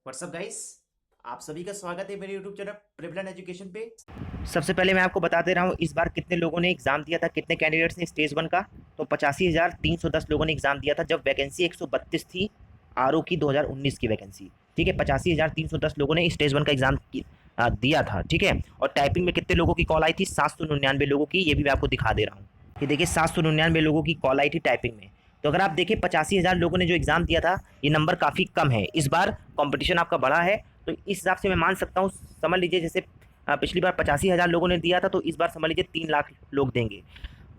WhatsApp guys, आप सभी का स्वागत है मेरे यूट्यूब चैनल प्रिवलन एजुकेशन पे। सबसे पहले मैं आपको बता दे रहा हूँ इस बार कितने लोगों ने एग्ज़ाम दिया था, कितने कैंडिडेट्स ने स्टेज वन का। तो 85,310 लोगों ने एग्ज़ाम दिया था जब वैकेंसी 132 थी। आरओ की 2019 की वैकेंसी। ठीक है, 85,310 लोगों ने स्टेज वन का एग्ज़ाम दिया था। ठीक है, और टाइपिंग में कितने लोगों की कॉल आई थी? 799 लोगों की। ये भी मैं आपको दिखा दे रहा हूँ। ये देखिए, 799 लोगों की कॉल आई थी टाइपिंग में। तो अगर आप देखें 85,000 लोगों ने जो एग्ज़ाम दिया था, ये नंबर काफ़ी कम है। इस बार कंपटीशन आपका बढ़ा है, तो इस हिसाब से मैं मान सकता हूँ। समझ लीजिए जैसे पिछली बार 85,000 लोगों ने दिया था, तो इस बार समझ लीजिए 3 लाख लोग देंगे।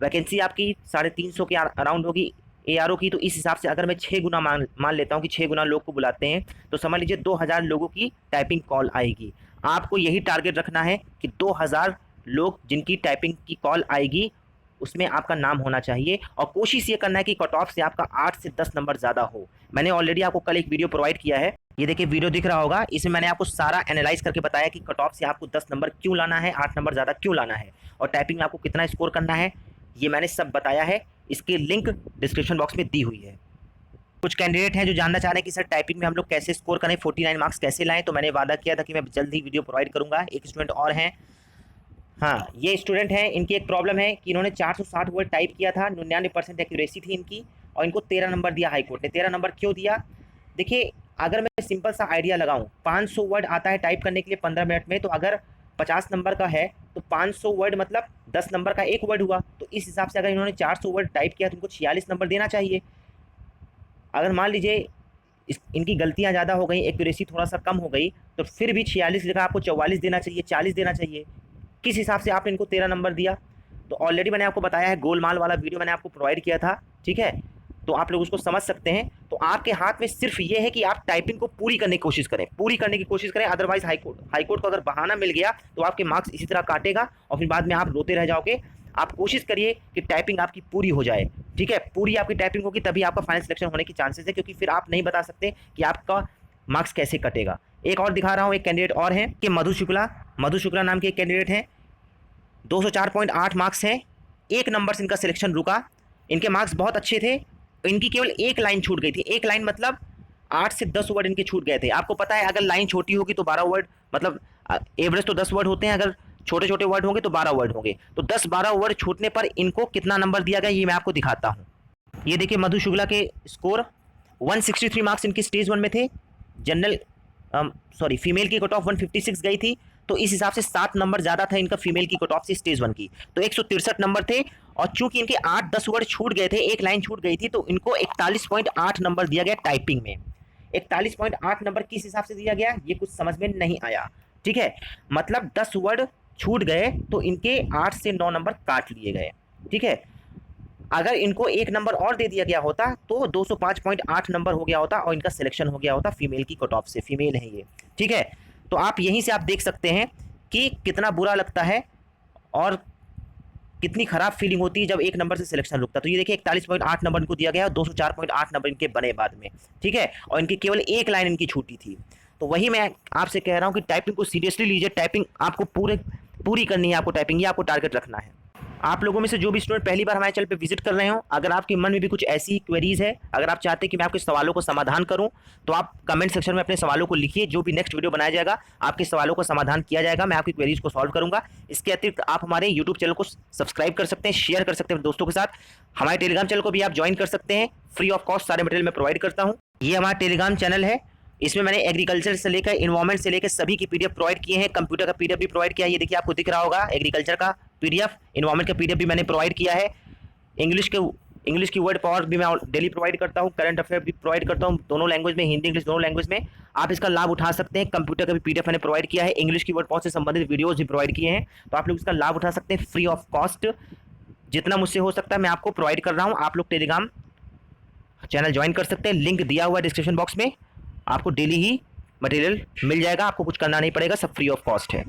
वैकेंसी आपकी 350 के अराउंड होगी एआरओ की। तो इस हिसाब से अगर मैं 6 गुना मान लेता हूँ कि 6 गुना लोग को बुलाते हैं, तो समझ लीजिए 2,000 लोगों की टाइपिंग कॉल आएगी। आपको यही टारगेट रखना है कि 2,000 लोग जिनकी टाइपिंग की कॉल आएगी उसमें आपका नाम होना चाहिए, और कोशिश ये करना है कि कट ऑफ से आपका 8 से 10 नंबर ज़्यादा हो। मैंने ऑलरेडी आपको कल एक वीडियो प्रोवाइड किया है, ये देखिए वीडियो दिख रहा होगा। इसमें मैंने आपको सारा एनालाइज करके बताया कि कट ऑफ से आपको 10 नंबर क्यों लाना है, 8 नंबर ज़्यादा क्यों लाना है, और टाइपिंग में आपको कितना स्कोर करना है, ये मैंने सब बताया है। इसकी लिंक डिस्क्रिप्शन बॉक्स में दी हुई है। कुछ कैंडिडेट हैं जो जानना चाह रहे हैं कि सर टाइपिंग में हम लोग कैसे स्कोर करें, 49 मार्क्स कैसे लाएं। तो मैंने वादा किया था कि मैं जल्द ही वीडियो प्रोवाइड करूंगा। एक स्टूडेंट और हैं, हाँ ये स्टूडेंट हैं, इनकी एक प्रॉब्लम है कि इन्होंने 460 वर्ड टाइप किया था, 99% एक्यूरेसी थी इनकी, और इनको 13 नंबर दिया हाई कोर्ट ने। 13 नंबर क्यों दिया? देखिए, अगर मैं सिंपल सा आइडिया लगाऊं, 500 वर्ड आता है टाइप करने के लिए 15 मिनट में, तो अगर 50 नंबर का है तो 500 वर्ड मतलब 10 नंबर का एक वर्ड हुआ। तो इस हिसाब से अगर इन्होंने 400 वर्ड टाइप किया तो इनको 46 नंबर देना चाहिए। अगर मान लीजिए इनकी गलतियां ज़्यादा हो गई, एक्यूरेसी थोड़ा सा कम हो गई, तो फिर भी 46 जगह आपको 44 देना चाहिए, 40 देना चाहिए। किस हिसाब से आपने इनको 13 नंबर दिया? तो ऑलरेडी मैंने आपको बताया है, गोलमाल वाला वीडियो मैंने आपको प्रोवाइड किया था। ठीक है, तो आप लोग उसको समझ सकते हैं। तो आपके हाथ में सिर्फ ये है कि आप टाइपिंग को पूरी करने की कोशिश करें, पूरी करने की कोशिश करें। अदरवाइज हाईकोर्ट को अगर बहाना मिल गया तो आपके मार्क्स इसी तरह काटेगा और फिर बाद में आप रोते रह जाओगे। आप कोशिश करिए कि टाइपिंग आपकी पूरी हो जाए। ठीक है, पूरी आपकी टाइपिंग होगी तभी आपका फाइनल सिलेक्शन होने की चांसेस है, क्योंकि फिर आप नहीं बता सकते कि आपका मार्क्स कैसे कटेगा। एक और दिखा रहा हूँ, एक कैंडिडेट और हैं कि मधु शुक्ला नाम के एक कैंडिडेट हैं। 204.8 मार्क्स हैं, एक नंबर से इनका सिलेक्शन रुका। इनके मार्क्स बहुत अच्छे थे, इनकी केवल एक लाइन छूट गई थी। एक लाइन मतलब 8 से 10 वर्ड इनके छूट गए थे। आपको पता है अगर लाइन छोटी होगी तो 12 वर्ड, मतलब एवरेज तो 10 वर्ड होते हैं, अगर छोटे छोटे वर्ड होंगे तो 12 वर्ड होंगे। तो 10-12 वर्ड छूटने पर इनको कितना नंबर दिया गया ये मैं आपको दिखाता हूँ। ये देखिए मधु शुक्ला के स्कोर 163 मार्क्स इनकी स्टेज वन में थे। जनरल सॉरी फीमेल की कट ऑफ 156 गई थी, तो इस हिसाब से 7 नंबर ज़्यादा था इनका फीमेल की कट ऑफ से स्टेज वन की, तो 163 नंबर थे। और चूंकि इनके 8-10 वर्ड छूट गए थे, एक लाइन छूट गई थी, तो इनको 41.8 नंबर दिया गया टाइपिंग में। 41.8 नंबर किस हिसाब से दिया गया ये कुछ समझ में नहीं आया। ठीक है, मतलब 10 वर्ड छूट गए तो इनके 8 से 9 नंबर काट लिए गए। ठीक है, अगर इनको एक नंबर और दे दिया गया होता तो 205.8 नंबर हो गया होता और इनका सिलेक्शन हो गया होता फीमेल की कट ऑफ से। फीमेल है ये। ठीक है, तो आप यहीं से आप देख सकते हैं कि कितना बुरा लगता है और कितनी खराब फीलिंग होती है जब एक नंबर से सिलेक्शन रुकता है। तो ये देखिए 41.8 नंबर इनको दिया गया और 204.8 नंबर इनके बने बाद में। ठीक है, और इनकी केवल एक लाइन इनकी छूटी थी। तो वही मैं आपसे कह रहा हूँ कि टाइपिंग को सीरियसली लीजिए। टाइपिंग आपको पूरी करनी है, आपको टाइपिंग, ये आपको टारगेट रखना है। आप लोगों में से जो भी स्टूडेंट पहली बार हमारे चैनल पे विजिट कर रहे हो, अगर आपके मन में भी कुछ ऐसी क्वेरीज है, अगर आप चाहते हैं कि मैं आपके सवालों को समाधान करूं, तो आप कमेंट सेक्शन में अपने सवालों को लिखिए। जो भी नेक्स्ट वीडियो बनाया जाएगा आपके सवालों का समाधान किया जाएगा, मैं आपकी क्वेरीज को सॉल्व करूंगा। इसके अतिरिक्त आप हमारे यूट्यूब चैनल को सब्सक्राइब कर सकते हैं, शेयर कर सकते हैं दोस्तों के साथ। हमारे टेलीग्राम चैनल को भी आप ज्वाइन कर सकते हैं, फ्री ऑफ कॉस्ट सारे मटेरियल मैं प्रोवाइड करता हूँ। ये हमारा टेलीग्राम चैनल है, इसमें मैंने एग्रीकल्चर से लेकर इन्वायरमेंट से लेकर सभी की पीडीएफ प्रोवाइड किए हैं। कंप्यूटर का पीडीएफ भी प्रोवाइड किया है, ये देखिए आपको दिख रहा होगा एग्रीकल्चर का पीडीएफ, इन्वायरमेंट का पीडीएफ भी मैंने प्रोवाइड किया है। इंग्लिश की वर्ड पावर भी मैं डेली प्रोवाइड करता हूँ, करंट अफेयर भी प्रोवाइड करता हूँ, दोनों लैंग्वेज में, हिंदी इंग्लिश दोनों लैंग्वेज में। आप इसका लाभ उठा सकते हैं। कंप्यूटर का भी पीडीएफ मैंने प्रोवाइड किया है, इंग्लिश की वर्ड पावर से संबंधित वीडियोज भी प्रोवाइड किए हैं, तो आप लोग इसका लाभ उठा सकते हैं फ्री ऑफ कॉस्ट। जितना मुझसे हो सकता है मैं आपको प्रोवाइड कर रहा हूँ। आप लोग टेलीग्राम चैनल ज्वाइन कर सकते हैं, लिंक दिया हुआ है डिस्क्रिप्शन बॉक्स में। आपको डेली ही मटेरियल मिल जाएगा, आपको कुछ करना नहीं पड़ेगा, सब फ्री ऑफ कॉस्ट है।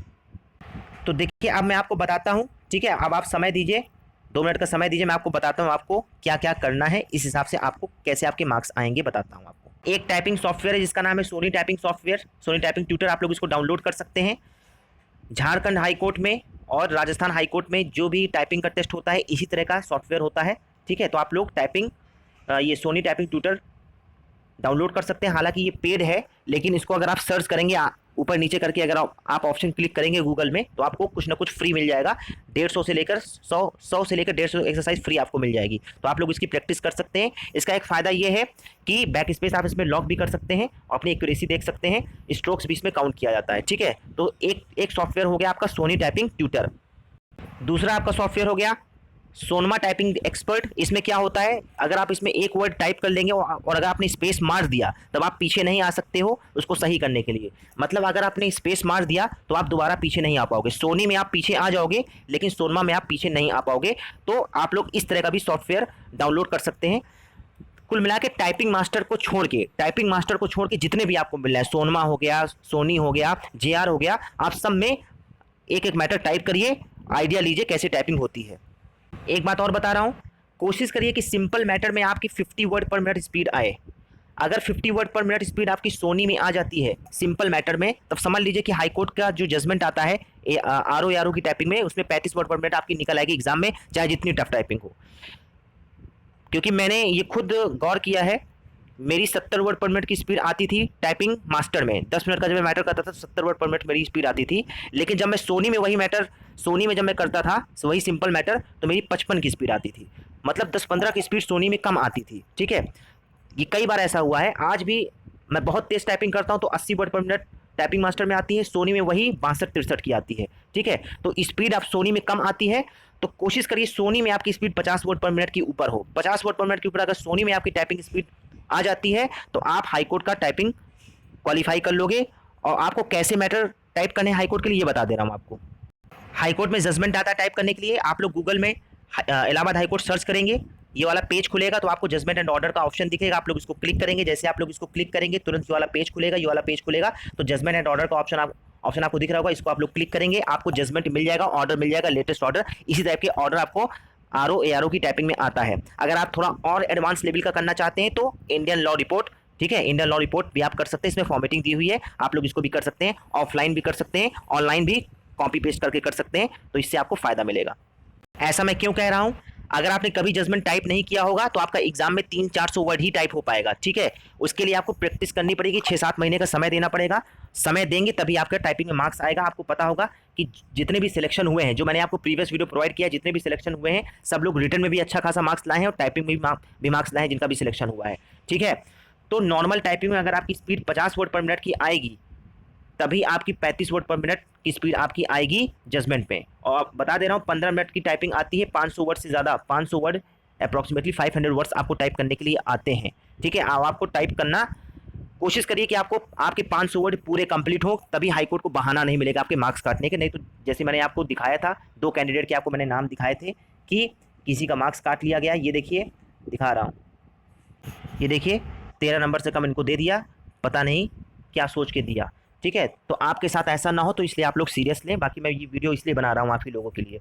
तो देखिए अब मैं आपको बताता हूँ। ठीक है, अब आप समय दीजिए, 2 मिनट का समय दीजिए, मैं आपको बताता हूँ आपको क्या क्या करना है। इस हिसाब से आपको कैसे आपके मार्क्स आएंगे बताता हूँ आपको। एक टाइपिंग सॉफ्टवेयर है जिसका नाम है Soni typing software, Soni typing tutor. आप लोग इसको डाउनलोड कर सकते हैं। झारखंड हाई कोर्ट में और राजस्थान हाई कोर्ट में जो भी टाइपिंग का टेस्ट होता है इसी तरह का सॉफ्टवेयर होता है। ठीक है, तो आप लोग टाइपिंग ये सोनी टाइपिंग ट्यूटर डाउनलोड कर सकते हैं। हालांकि ये पेड है, लेकिन इसको अगर आप सर्च करेंगे ऊपर नीचे करके, अगर आप ऑप्शन क्लिक करेंगे गूगल में, तो आपको कुछ ना कुछ फ्री मिल जाएगा। 150 से लेकर 100 से लेकर 150 एक्सरसाइज फ्री आपको मिल जाएगी। तो आप लोग इसकी प्रैक्टिस कर सकते हैं। इसका एक फ़ायदा ये है कि बैक स्पेस आप इसमें लॉक भी कर सकते हैं, अपनी एक्यूरेसी देख सकते हैं, स्ट्रोक्स भी इसमें काउंट किया जाता है। ठीक है, तो एक सॉफ्टवेयर हो गया आपका सोनी टाइपिंग ट्यूटर। दूसरा आपका सॉफ्टवेयर हो गया सोनमा टाइपिंग एक्सपर्ट। इसमें क्या होता है, अगर आप इसमें एक वर्ड टाइप कर लेंगे और अगर आपने स्पेस मार दिया, तब आप पीछे नहीं आ सकते हो उसको सही करने के लिए। मतलब अगर आपने स्पेस मार दिया तो आप दोबारा पीछे नहीं आ पाओगे। सोनी में आप पीछे आ जाओगे, लेकिन सोनमा में आप पीछे नहीं आ पाओगे। तो आप लोग इस तरह का भी सॉफ्टवेयर डाउनलोड कर सकते हैं। कुल मिला के टाइपिंग मास्टर को छोड़ के जितने भी आपको मिल रहा है, सोनमा हो गया, सोनी हो गया, JR हो गया, आप सब में एक एक मैटर टाइप करिए, आइडिया लीजिए कैसे टाइपिंग होती है। एक बात और बता रहा हूँ, कोशिश करिए कि सिंपल मैटर में आपकी 50 वर्ड पर मिनट स्पीड आए। अगर 50 वर्ड पर मिनट स्पीड आपकी सोनी में आ जाती है सिंपल मैटर में, तब समझ लीजिए कि हाई कोर्ट का जो जजमेंट आता है RO की टाइपिंग में, उसमें 35 वर्ड पर मिनट आपकी निकल आएगी एग्जाम में, चाहे जितनी टफ टाइपिंग हो। क्योंकि मैंने ये खुद गौर किया है, मेरी 70 वर्ड पर मिनट की स्पीड आती थी टाइपिंग मास्टर में। 10 मिनट का जब मैं मैटर करता था तो 70 वर्ड पर मिनट मेरी स्पीड आती थी। लेकिन जब मैं सोनी में जब मैं करता था वही सिंपल मैटर, तो मेरी 55 की स्पीड आती थी। मतलब 10-15 की स्पीड सोनी में कम आती थी। ठीक है, ये कई बार ऐसा हुआ है। आज भी मैं बहुत तेज़ टाइपिंग करता हूँ तो 80 वर्ड पर मिनट टाइपिंग मास्टर में आती है, सोनी में वही 62-63 की आती है। ठीक है, तो स्पीड आप सोनी में कम आती है, तो कोशिश करिए सोनी में आपकी स्पीड 50 वर्ड पर मिनट की ऊपर हो। 50 वर्ड पर मिनट के ऊपर अगर सोनी में आपकी टाइपिंग स्पीड आ जाती है, तो आप हाई कोर्ट का टाइपिंग क्वालिफाई कर लोगे। और आपको कैसे मैटर टाइप करने हाई कोर्ट के लिए ये बता दे रहा हूँ आपको। हाई कोर्ट में जजमेंट डाटा टाइप करने के लिए आप लोग गूगल में इलाहाबाद हाई कोर्ट सर्च करेंगे, ये वाला पेज खुलेगा, तो आपको जजमेंट एंड ऑर्डर का ऑप्शन दिखेगा। आप लोग इसको क्लिक करेंगे, जैसे आप लोग इसको क्लिक करेंगे तुरंत ये वाला पेज खुलेगा, ये वाला पेज खुलेगा, तो जजमेंट एंड ऑर्डर का ऑप्शन आपको दिख रहा होगा, इसको आप लोग क्लिक करेंगे, आपको जजमेंट मिल जाएगा, ऑर्डर मिल जाएगा, लेटेस्ट ऑर्डर। इसी टाइप के ऑर्डर आपको RO की टाइपिंग में आता है। अगर आप थोड़ा और एडवांस लेवल का करना चाहते हैं तो इंडियन लॉ रिपोर्ट, ठीक है, इंडियन लॉ रिपोर्ट भी आप कर सकते हैं। इसमें फॉर्मेटिंग दी हुई है, आप लोग इसको भी कर सकते हैं, ऑफलाइन भी कर सकते हैं, ऑनलाइन भी कॉपी पेस्ट करके कर सकते हैं, तो इससे आपको फायदा मिलेगा। ऐसा मैं क्यों कह रहा हूं, अगर आपने कभी जजमेंट टाइप नहीं किया होगा तो आपका एग्जाम में 300-400 वर्ड ही टाइप हो पाएगा। ठीक है, उसके लिए आपको प्रैक्टिस करनी पड़ेगी, 6-7 महीने का समय देना पड़ेगा। समय देंगे तभी आपका टाइपिंग में मार्क्स आएगा। आपको पता होगा कि जितने भी सिलेक्शन हुए हैं, जो मैंने आपको प्रीवियस वीडियो प्रोवाइड किया, जितने भी सिलेक्शन हुए हैं, सब लोग रिटर्न में भी अच्छा खासा मार्क्स लाए हैं और टाइपिंग में भी मार्क्स लाए हैं जिनका भी सिलेक्शन हुआ है। ठीक है, तो नॉर्मल टाइपिंग में अगर आपकी स्पीड 50 वर्ड पर मिनट की आएगी, तभी आपकी 35 वर्ड पर मिनट की स्पीड आपकी आएगी जजमेंट में। और बता दे रहा हूँ 15 मिनट की टाइपिंग आती है, 500 वर्ड से ज़्यादा, 500 वर्ड अप्रॉक्सीमेटली 500 वर्ड्स आपको टाइप करने के लिए आते हैं। ठीक है, आपको टाइप करना, कोशिश करिए कि आपके 500 वर्ड पूरे कंप्लीट हो, तभी हाई कोर्ट को बहाना नहीं मिलेगा आपके मार्क्स काटने के। नहीं तो जैसे मैंने आपको दिखाया था, 2 कैंडिडेट के आपको मैंने नाम दिखाए थे कि किसी का मार्क्स काट लिया गया। ये देखिए, दिखा रहा हूँ, ये देखिए 13 नंबर से कम इनको दे दिया, पता नहीं क्या सोच के दिया। ठीक है, तो आपके साथ ऐसा ना हो, तो इसलिए आप लोग सीरियस लें। बाकी मैं ये वीडियो इसलिए बना रहा हूँ आप ही लोगों के लिए।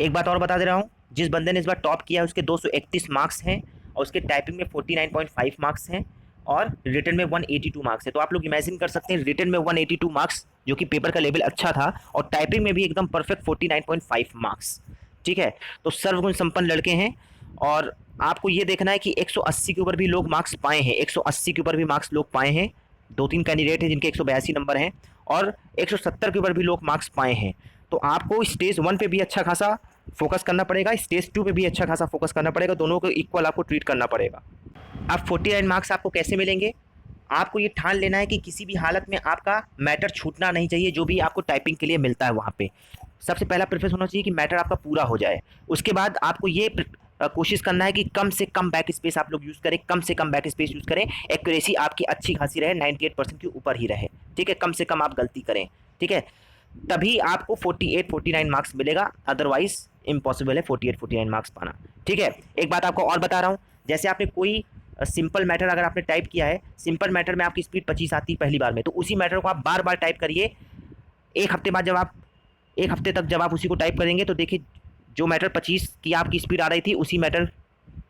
एक बात और बता दे रहा हूँ, जिस बंदे ने इस बार टॉप किया है उसके 231 मार्क्स हैं और उसके टाइपिंग में 49.5 मार्क्स हैं और रिटन में 182 मार्क्स है। तो आप लोग इमेजिन कर सकते हैं, रिटन में 182 मार्क्स, जो कि पेपर का लेवल अच्छा था, और टाइपिंग में भी एकदम परफेक्ट 49.5 मार्क्स। ठीक है, तो सर्वगुण संपन्न लड़के हैं। और आपको ये देखना है कि 180 के ऊपर भी लोग मार्क्स पाए हैं, 180 के ऊपर भी मार्क्स लोग पाए हैं। 2-3 कैंडिडेट हैं जिनके 182 नंबर हैं और 170 के ऊपर भी लोग मार्क्स पाए हैं। तो आपको स्टेज 1 पे भी अच्छा खासा फोकस करना पड़ेगा, स्टेज 2 पे भी अच्छा खासा फोकस करना पड़ेगा, दोनों को इक्वल आपको ट्रीट करना पड़ेगा। अब 49 मार्क्स आपको कैसे मिलेंगे, आपको ये ठान लेना है कि किसी भी हालत में आपका मैटर छूटना नहीं चाहिए, जो भी आपको टाइपिंग के लिए मिलता है वहाँ पे। सबसे पहला प्रेफरेंस होना चाहिए कि मैटर आपका पूरा हो जाए। उसके बाद आपको ये कोशिश करना है कि कम से कम बैक स्पेस आप लोग यूज़ करें, कम से कम बैक स्पेस यूज़ करें, एक्यूरेसी आपकी अच्छी खासी रहे, 98% के ऊपर ही रहे। ठीक है, कम से कम आप गलती करें। ठीक है, तभी आपको 48-49 मार्क्स मिलेगा, अदरवाइज इम्पॉसिबल है 48-49 मार्क्स पाना। ठीक है, एक बात आपको और बता रहा हूँ, जैसे आपने कोई सिंपल मैटर अगर आपने टाइप किया है, सिंपल मैटर में आपकी स्पीड 25 आती है पहली बार में, तो उसी मैटर को आप बार बार टाइप करिए। एक हफ्ते बाद एक हफ्ते तक जब आप उसी को टाइप करेंगे, तो देखिए जो मैटर 25 की आपकी स्पीड आ रही थी, उसी मैटर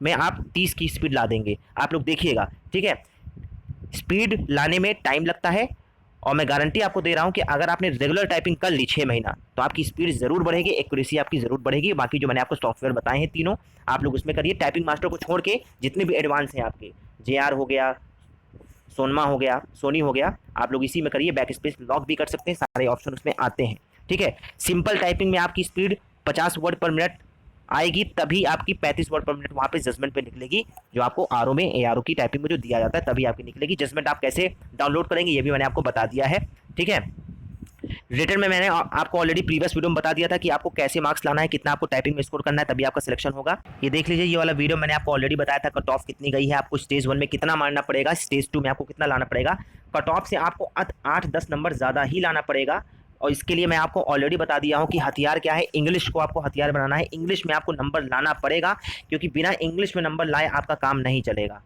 में आप 30 की स्पीड ला देंगे। आप लोग देखिएगा। ठीक है, स्पीड लाने में टाइम लगता है, और मैं गारंटी आपको दे रहा हूं कि अगर आपने रेगुलर टाइपिंग कर ली 6 महीना, तो आपकी स्पीड ज़रूर बढ़ेगी, एक्यूरेसी आपकी ज़रूर बढ़ेगी। बाकी जो मैंने आपको सॉफ्टवेयर बताए हैं तीनों, आप लोग उसमें करिए। टाइपिंग मास्टर को छोड़ के जितने भी एडवांस हैं आपके, JR हो गया, सोनमा हो गया, सोनी हो गया, आप लोग इसी में करिए, बैक स्पेस लॉक भी कर सकते हैं, सारे ऑप्शन उसमें आते हैं। ठीक है, सिंपल टाइपिंग में आपकी स्पीड 50 वर्ड पर मिनट आएगी, तभी आपकी 35 वर्ड पर मिनट वहाँ पे जजमेंट पे निकलेगी, जो आपको आरओ में एआरओ की टाइपिंग में जो दिया जाता है तभी आपकी निकलेगी। जजमेंट आप कैसे डाउनलोड करेंगे ये भी मैंने आपको बता दिया है। ठीक है, रिटर्न में मैंने आपको ऑलरेडी प्रीवियस वीडियो में बता दिया था कि आपको कैसे मार्क्स लाना है, कितना आपको टाइपिंग में स्कोर करना है, तभी आपका सिलेक्शन होगा। ये देख लीजिए, ये वाला वीडियो मैंने आपको ऑलरेडी बताया था कट ऑफ कितनी गई है, आपको स्टेज 1 में कितना मारना पड़ेगा, स्टेज 2 में आपको कितना लाना पड़ेगा। कट ऑफ से आपको 8-10 नंबर ज़्यादा ही लाना पड़ेगा, और इसके लिए मैं आपको ऑलरेडी बता दिया हूँ कि हथियार क्या है। इंग्लिश को आपको हथियार बनाना है, इंग्लिश में आपको नंबर लाना पड़ेगा, क्योंकि बिना इंग्लिश में नंबर लाए आपका काम नहीं चलेगा।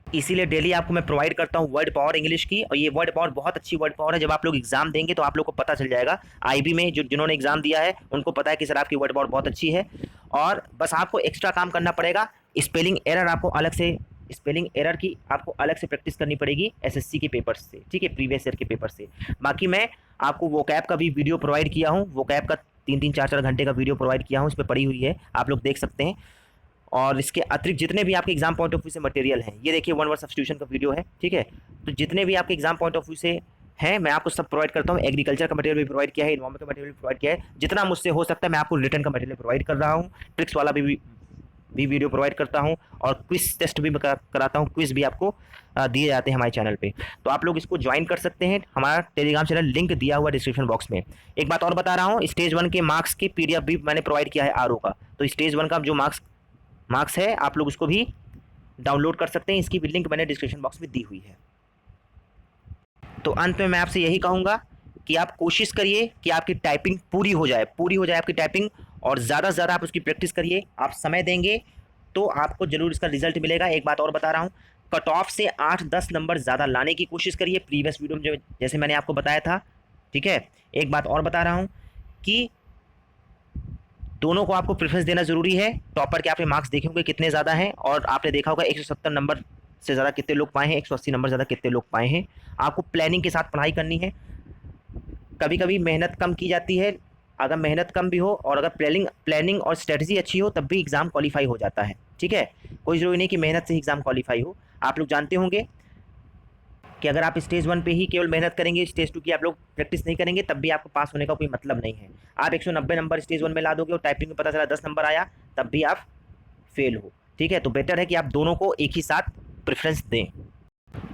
इसीलिए डेली आपको मैं प्रोवाइड करता हूँ वर्ड पावर इंग्लिश की, और ये वर्ड पावर बहुत अच्छी वर्ड पावर है। जब आप लोग एग्जाम देंगे तो आप लोग को पता चल जाएगा, आईबी में जिन्होंने एग्जाम दिया है उनको पता है कि सर आपकी वर्ड पावर बहुत अच्छी है। और बस आपको एक्स्ट्रा काम करना पड़ेगा, स्पेलिंग एरर आपको अलग से, स्पेलिंग एरर की आपको अलग से प्रैक्टिस करनी पड़ेगी एसएससी के पेपर से, ठीक है, प्रीवियस ईयर के पेपर से। बाकी मैं आपको वोकैब का भी वीडियो प्रोवाइड किया हूँ, वोकैब का 3-3 4-4 घंटे का वीडियो प्रोवाइड किया हूँ, इसमें पड़ी हुई है, आप लोग देख सकते हैं। और इसके अतिरिक्त जितने भी आपके एग्जाम पॉइंट ऑफ व्यू से मटेरियल हैं, ये देखिए 1 वर्ड सब्स्टिट्यूशन का वीडियो है। ठीक है, तो जितने भी आपके एग्जाम पॉइंट ऑफ व्यू से हैं मैं आपको सब प्रोवाइड करता हूँ। एग्रीकल्चर का मटेरियल भी प्रोवाइड किया है, इन्वायरमेंट का मटेरियल भी प्रोवाइड किया है, जितना मुझसे हो सकता है मैं आपको रिटर्न का मटेरियल प्रोवाइड कर रहा हूँ। ट्रिक्स वाला भी वीडियो प्रोवाइड करता हूँ, और क्विज टेस्ट भी कराता हूँ, क्विज भी आपको दिए जाते हैं हमारे चैनल पे। तो आप लोग इसको ज्वाइन कर सकते हैं, हमारा टेलीग्राम चैनल लिंक दिया हुआ डिस्क्रिप्शन बॉक्स में। एक बात और बता रहा हूँ, स्टेज 1 के मार्क्स की पीडीएफ भी मैंने प्रोवाइड किया है आरओ का, तो स्टेज 1 का जो मार्क्स है आप लोग उसको भी डाउनलोड कर सकते हैं, इसकी भी लिंक मैंने डिस्क्रिप्शन बॉक्स में दी हुई है। तो अंत में मैं आपसे यही कहूँगा कि आप कोशिश करिए कि आपकी टाइपिंग पूरी हो जाए आपकी टाइपिंग, और ज़्यादा से ज़्यादा आप उसकी प्रैक्टिस करिए। आप समय देंगे तो आपको ज़रूर इसका रिजल्ट मिलेगा। एक बात और बता रहा हूँ, कट ऑफ से 8-10 नंबर ज़्यादा लाने की कोशिश करिए, प्रीवियस वीडियो में जैसे मैंने आपको बताया था। ठीक है, एक बात और बता रहा हूँ कि दोनों को आपको प्रेफरेंस देना जरूरी है। टॉपर के आपने मार्क्स देखे होंगे कितने ज़्यादा हैं, और आपने देखा होगा 170 नंबर से ज़्यादा कितने लोग पाए हैं, 180 नंबर ज़्यादा कितने लोग पाए हैं। आपको प्लानिंग के साथ पढ़ाई करनी है। कभी कभी मेहनत कम की जाती है, अगर मेहनत कम भी हो और अगर प्लानिंग और स्ट्रेटजी अच्छी हो तब भी एग्ज़ाम क्वालिफाई हो जाता है। ठीक है, कोई ज़रूरी नहीं कि मेहनत से एग्ज़ाम क्वालिफाई हो। आप लोग जानते होंगे कि अगर आप स्टेज 1 पे ही केवल मेहनत करेंगे, स्टेज 2 की आप लोग प्रैक्टिस नहीं करेंगे, तब भी आपको पास होने का कोई मतलब नहीं है। आप 190 नंबर स्टेज 1 में ला दोगे और टाइपिंग में पता चला 10 नंबर आया, तब भी आप फेल हो। ठीक है, तो बेटर है कि आप दोनों को एक ही साथ प्रेफरेंस दें।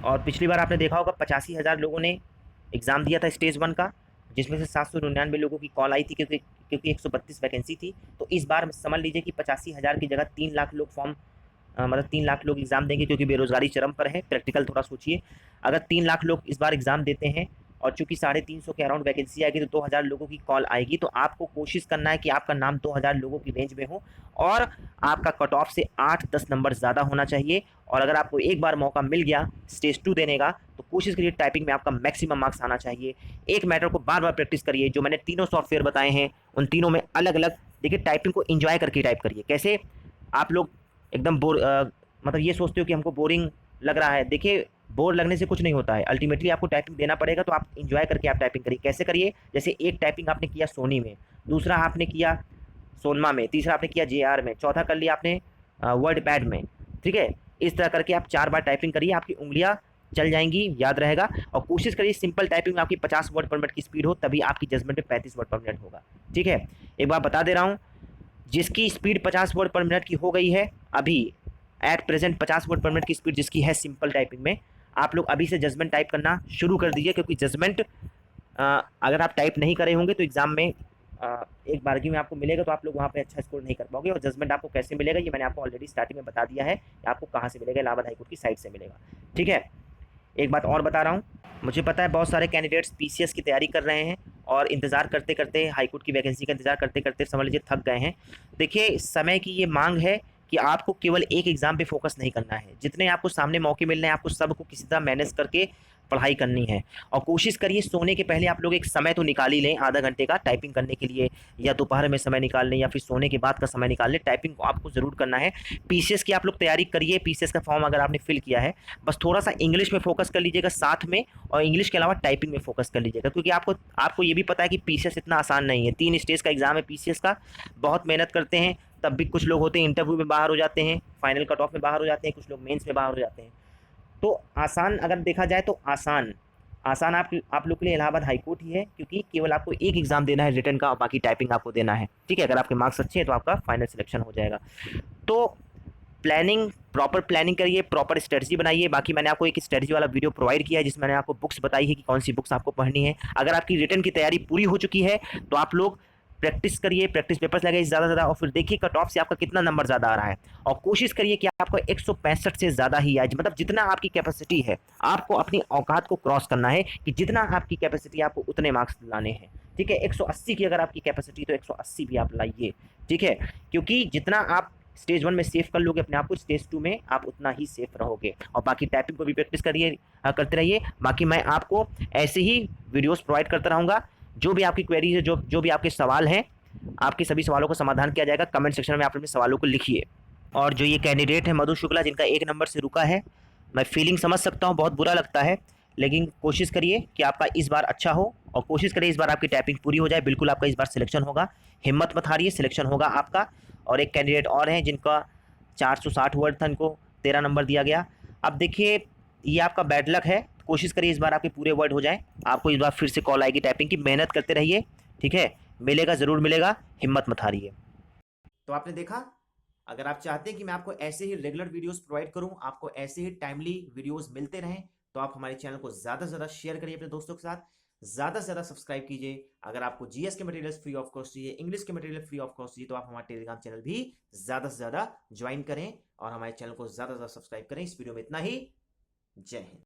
और पिछली बार आपने देखा होगा 85,000 लोगों ने एग्ज़ाम दिया था स्टेज 1 का, जिसमें से 799 लोगों की कॉल आई थी, क्योंकि 132 वैकेंसी थी। तो इस बार समझ लीजिए कि 85,000 की जगह 3 लाख लोग मतलब 3 लाख लोग एग्ज़ाम देंगे, क्योंकि बेरोज़गारी चरम पर है। प्रैक्टिकल थोड़ा सोचिए, अगर 3 लाख लोग इस बार एग्ज़ाम देते हैं और चूंकि 350 के अराउंड वैकेंसी आएगी, तो 2000 लोगों की कॉल आएगी। तो आपको कोशिश करना है कि आपका नाम 2000 लोगों की रेंज में हो, और आपका कट ऑफ से 8-10 नंबर ज़्यादा होना चाहिए। और अगर आपको एक बार मौका मिल गया स्टेज 2 देने का, तो कोशिश करिए टाइपिंग में आपका मैक्सिमम मार्क्स आना चाहिए। एक मैटर को बार बार प्रैक्टिस करिए। जो मैंने तीनों सॉफ्टवेयर बताए हैं उन तीनों में अलग अलग देखिए, टाइपिंग को इंजॉय करके टाइप करिए। कैसे आप लोग एकदम मतलब ये सोचते हो कि हमको बोरिंग लग रहा है, देखिए बोर लगने से कुछ नहीं होता है। अल्टीमेटली आपको टाइपिंग देना पड़ेगा, तो आप इंजॉय करके आप टाइपिंग करिए। कैसे करिए, जैसे एक टाइपिंग आपने किया सोनी में, दूसरा आपने किया सोनमा में, तीसरा आपने किया जेआर में, चौथा कर लिया आपने वर्ड पैड में। ठीक है, इस तरह करके आप 4 बार टाइपिंग करिए, आपकी उंगलियां चल जाएंगी, याद रहेगा। और कोशिश करिए सिंपल टाइपिंग में आपकी 50 वर्ड पर मिनट की स्पीड हो, तभी आपकी जजमेंट में 35 वर्ड पर मिनट होगा। ठीक है, एक बार बता दे रहा हूँ, जिसकी स्पीड 50 वर्ड पर मिनट की हो गई है अभी एट प्रेजेंट, 50 वर्ड पर मिनट की स्पीड जिसकी है सिंपल टाइपिंग में, आप लोग अभी से जजमेंट टाइप करना शुरू कर दीजिए। क्योंकि जजमेंट अगर आप टाइप नहीं करे होंगे तो एग्ज़ाम में एक बारगी में आपको मिलेगा, तो आप लोग वहाँ पे अच्छा स्कोर नहीं कर पाओगे। और जजमेंट आपको कैसे मिलेगा ये मैंने आपको ऑलरेडी स्टार्टिंग में बता दिया है, आपको कहाँ से मिलेगा, इलाहाबाद हाईकोर्ट की साइट से मिलेगा। ठीक है, एक बात और बता रहा हूँ, मुझे पता है बहुत सारे कैंडिडेट्स पीसीएस की तैयारी कर रहे हैं और इंतज़ार करते करते, हाईकोर्ट की वैकेंसी का इंतज़ार करते करते समझ लीजिए थक गए हैं। देखिए, समय की ये मांग है कि आपको केवल एक एग्ज़ाम पे फोकस नहीं करना है। जितने आपको सामने मौके मिल रहे हैं, आपको सबको किसी तरह मैनेज करके पढ़ाई करनी है। और कोशिश करिए सोने के पहले आप लोग एक समय तो निकाल ही लें, आधा घंटे का टाइपिंग करने के लिए, या दोपहर में समय निकाल लें, या फिर सोने के बाद का समय निकाल लें। टाइपिंग को आपको ज़रूर करना है। पीसीएस की आप लोग तैयारी करिए, पीसीएस का फॉर्म अगर आपने फिल किया है, बस थोड़ा सा इंग्लिश में फोकस कर लीजिएगा साथ में, और इंग्लिश के अलावा टाइपिंग में फोकस कर लीजिएगा। क्योंकि आपको ये भी पता है कि पीसीएस इतना आसान नहीं है। 3 स्टेज का एग्ज़ाम है पीसीएस का, बहुत मेहनत करते हैं, तब भी कुछ लोग होते हैं इंटरव्यू में बाहर हो जाते हैं, फाइनल कट ऑफ में बाहर हो जाते हैं, कुछ लोग मेंस में बाहर हो जाते हैं। तो आसान अगर देखा जाए तो आसान आप लोग के लिए इलाहाबाद हाई कोर्ट ही है, क्योंकि केवल आपको एक एग्जाम देना है रिटर्न का और बाकी टाइपिंग आपको देना है। ठीक है, अगर आपके मार्क्स अच्छे हैं तो आपका फाइनल सिलेक्शन हो जाएगा। तो प्रॉपर प्लानिंग करिए, प्रॉपर स्ट्रेटजी बनाइए। बाकी मैंने आपको एक स्ट्रेटजी वाला वीडियो प्रोवाइड किया है जिसमें मैंने आपको बुक्स बताई है कि कौन सी बुक्स आपको पढ़नी है। अगर आपकी रिटर्न की तैयारी पूरी हो चुकी है तो आप लोग प्रैक्टिस करिए, प्रैक्टिस पेपर्स लगाइए ज़्यादा से ज़्यादा, और फिर देखिए कट ऑफ से आपका कितना नंबर ज़्यादा आ रहा है, और कोशिश करिए कि आपको 165 से ज़्यादा ही आए। मतलब जितना आपकी कैपेसिटी है, आपको अपनी औकात को क्रॉस करना है कि जितना आपकी कैपेसिटी आपको उतने मार्क्स लाने हैं। ठीक है, 180 की अगर आपकी कैपेसिटी तो 180 भी आप लाइए। ठीक है, क्योंकि जितना आप स्टेज 1 में सेफ कर लोगे अपने आप को, स्टेज 2 में आप उतना ही सेफ रहोगे। और बाकी टाइपिंग को भी प्रैक्टिस करिए, करते रहिए। बाकी मैं आपको ऐसे ही वीडियोस प्रोवाइड करता रहूँगा। जो भी आपकी क्वेरीज है, जो भी आपके सवाल हैं, आपके सभी सवालों का समाधान किया जाएगा। कमेंट सेक्शन में आप अपने सवालों को लिखिए। और जो ये कैंडिडेट है मधु शुक्ला, जिनका 1 नंबर से रुका है, मैं फीलिंग समझ सकता हूँ, बहुत बुरा लगता है, लेकिन कोशिश करिए कि आपका इस बार अच्छा हो, और कोशिश करिए इस बार आपकी टाइपिंग पूरी हो जाए। बिल्कुल आपका इस बार सिलेक्शन होगा, हिम्मत मत हारिए, सिलेक्शन होगा आपका। और एक कैंडिडेट और हैं जिनका 460 वर्ड था, इनको 13 नंबर दिया गया। अब देखिए, ये आपका बैड लक है, कोशिश करिए इस बार आपके पूरे वर्ड हो जाएँ। आपको इस बार फिर से कॉल आएगी टाइपिंग की, मेहनत करते रहिए। ठीक है, मिलेगा, ज़रूर मिलेगा, हिम्मत मत हारिए। तो आपने देखा, अगर आप चाहते हैं कि मैं आपको ऐसे ही रेगुलर वीडियोस प्रोवाइड करूं, आपको ऐसे ही टाइमली वीडियोस मिलते रहें, तो आप हमारे चैनल को ज़्यादा से ज़्यादा शेयर करिए अपने दोस्तों के साथ, ज़्यादा से ज़्यादा सब्सक्राइब कीजिए। अगर आपको जीएस के मटेरियल्स फ्री ऑफ कॉस्ट चाहिए, इंग्लिश के मटेरियल फ्री ऑफ कॉस्ट चाहिए, तो आप हमारे टेलीग्राम चैनल भी ज़्यादा से ज़्यादा ज्वाइन करें और हमारे चैनल को ज़्यादा से ज़्यादा सब्सक्राइब करें। इस वीडियो में इतना ही। जय हिंद।